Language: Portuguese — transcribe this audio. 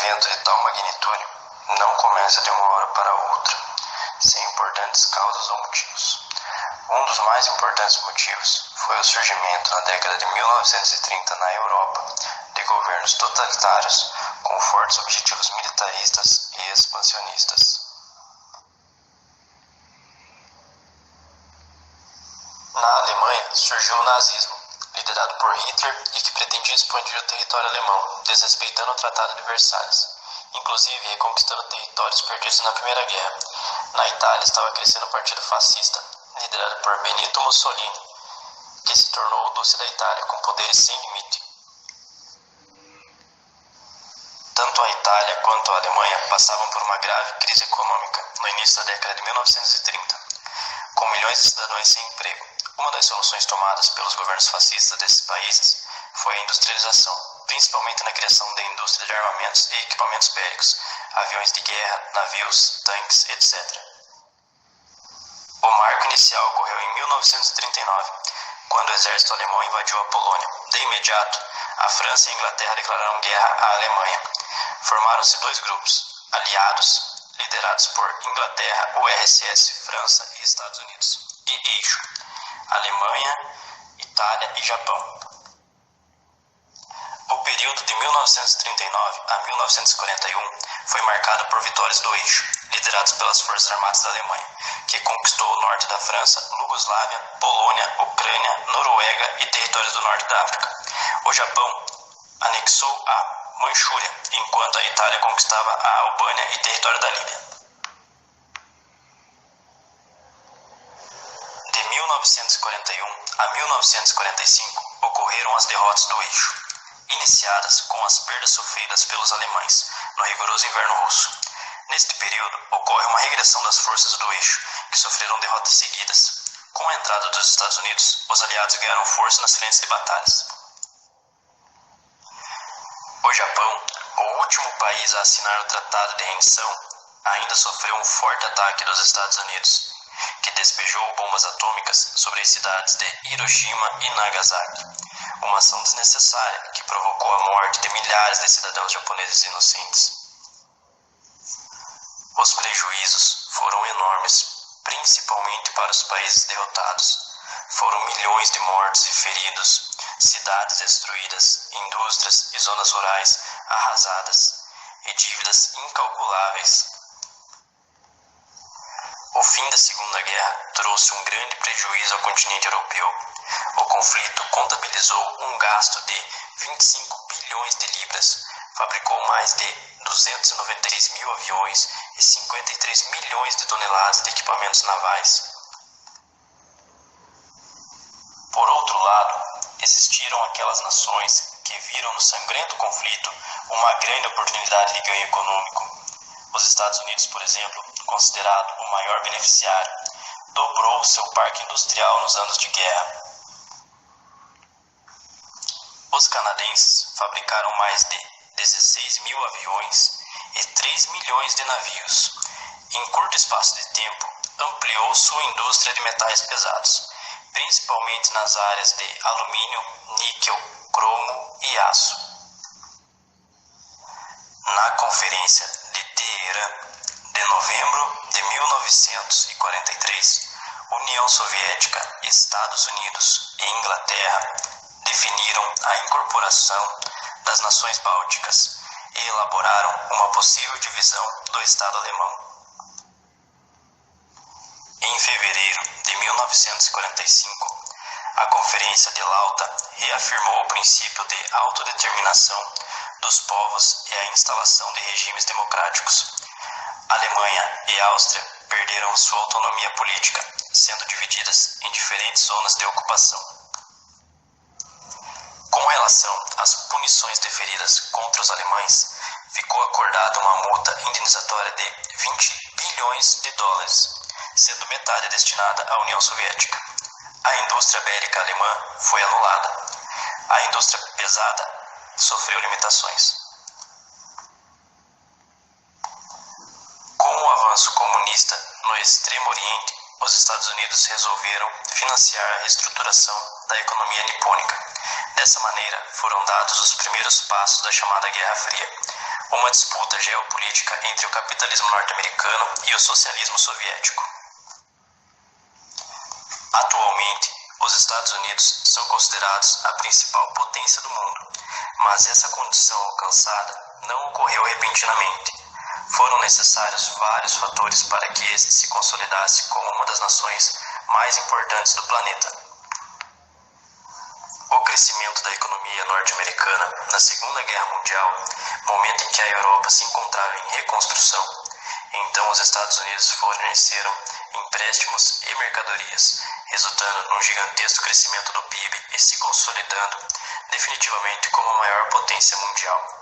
evento de tal magnitude não começa de uma hora para outra, sem importantes causas ou motivos. Um dos mais importantes motivos foi o surgimento na década de 1930 na Europa de governos totalitários com fortes objetivos militaristas e expansionistas. Na Alemanha surgiu o nazismo, liderado por Hitler e que pretendia expandir o território alemão, desrespeitando o Tratado de Versalhes, inclusive reconquistando territórios perdidos na Primeira Guerra. Na Itália estava crescendo o Partido Fascista, liderado por Benito Mussolini, que se tornou o Duce da Itália, com poderes sem limite. Tanto a Itália quanto a Alemanha passavam por uma grave crise econômica no início da década de 1930, com milhões de cidadãos sem emprego. Uma das soluções tomadas pelos governos fascistas desses países foi a industrialização, principalmente na criação da indústria de armamentos e equipamentos bélicos, aviões de guerra, navios, tanques, etc. O marco inicial ocorreu em 1939, quando o exército alemão invadiu a Polônia. De imediato, a França e a Inglaterra declararam guerra à Alemanha. Formaram-se dois grupos, aliados, liderados por Inglaterra, URSS, França e Estados Unidos, e eixo, Alemanha, Itália e Japão. O período de 1939 a 1941 foi marcado por vitórias do eixo, liderados pelas Forças Armadas da Alemanha, que conquistou o norte da França, Iugoslávia, Polônia, Ucrânia, Noruega e territórios do norte da África. O Japão anexou a Manchúria, enquanto a Itália conquistava a Albânia e território da Líbia. De 1941 a 1945 ocorreram as derrotas do eixo, iniciadas com as perdas sofridas pelos alemães no rigoroso inverno russo. Neste período, ocorre uma regressão das forças do eixo, que sofreram derrotas seguidas. Com a entrada dos Estados Unidos, os aliados ganharam força nas frentes de batalhas. O Japão, o último país a assinar o Tratado de Rendição, ainda sofreu um forte ataque dos Estados Unidos, que despejou bombas atômicas sobre as cidades de Hiroshima e Nagasaki, uma ação desnecessária que provocou a morte de milhares de cidadãos japoneses inocentes. Os prejuízos foram enormes, principalmente para os países derrotados. Foram milhões de mortos e feridos, cidades destruídas, indústrias e zonas rurais arrasadas, e dívidas incalculáveis. O fim da Segunda Guerra trouxe um grande prejuízo ao continente europeu. O conflito contabilizou um gasto de 25 bilhões de libras, fabricou mais de 293 mil aviões e 53 milhões de toneladas de equipamentos navais. Por outro lado, existiram aquelas nações que viram no sangrento conflito uma grande oportunidade de ganho econômico. Os Estados Unidos, por exemplo, considerado o maior beneficiário, dobrou seu parque industrial nos anos de guerra. Os canadenses fabricaram mais de 16 mil aviões e 3 milhões de navios. Em curto espaço de tempo, ampliou sua indústria de metais pesados, principalmente nas áreas de alumínio, níquel, cromo e aço. Na Conferência de Teherã, de novembro de 1943, União Soviética, Estados Unidos e Inglaterra definiram a incorporação das nações bálticas e elaboraram uma possível divisão do Estado alemão. Em fevereiro de 1945, a Conferência de Lauta reafirmou o princípio de autodeterminação dos povos e a instalação de regimes democráticos. Alemanha e Áustria perderam sua autonomia política, sendo divididas em diferentes zonas de ocupação. Com relação às punições deferidas contra os alemães, ficou acordada uma multa indenizatória de 20 bilhões de dólares, sendo metade destinada à União Soviética. A indústria bélica alemã foi anulada. A indústria pesada sofreu limitações. Com o avanço comunista no Extremo Oriente, os Estados Unidos resolveram financiar a reestruturação da economia nipônica. Dessa maneira, foram dados os primeiros passos da chamada Guerra Fria. uma disputa geopolítica entre o capitalismo norte-americano e o socialismo soviético. Atualmente, os Estados Unidos são considerados a principal potência do mundo, mas essa condição alcançada não ocorreu repentinamente. Foram necessários vários fatores para que este se consolidasse como uma das nações mais importantes do planeta. O crescimento da economia norte-americana na Segunda Guerra Mundial, momento em que a Europa se encontrava em reconstrução, então os Estados Unidos forneceram empréstimos e mercadorias, resultando num gigantesco crescimento do PIB e se consolidando definitivamente como a maior potência mundial.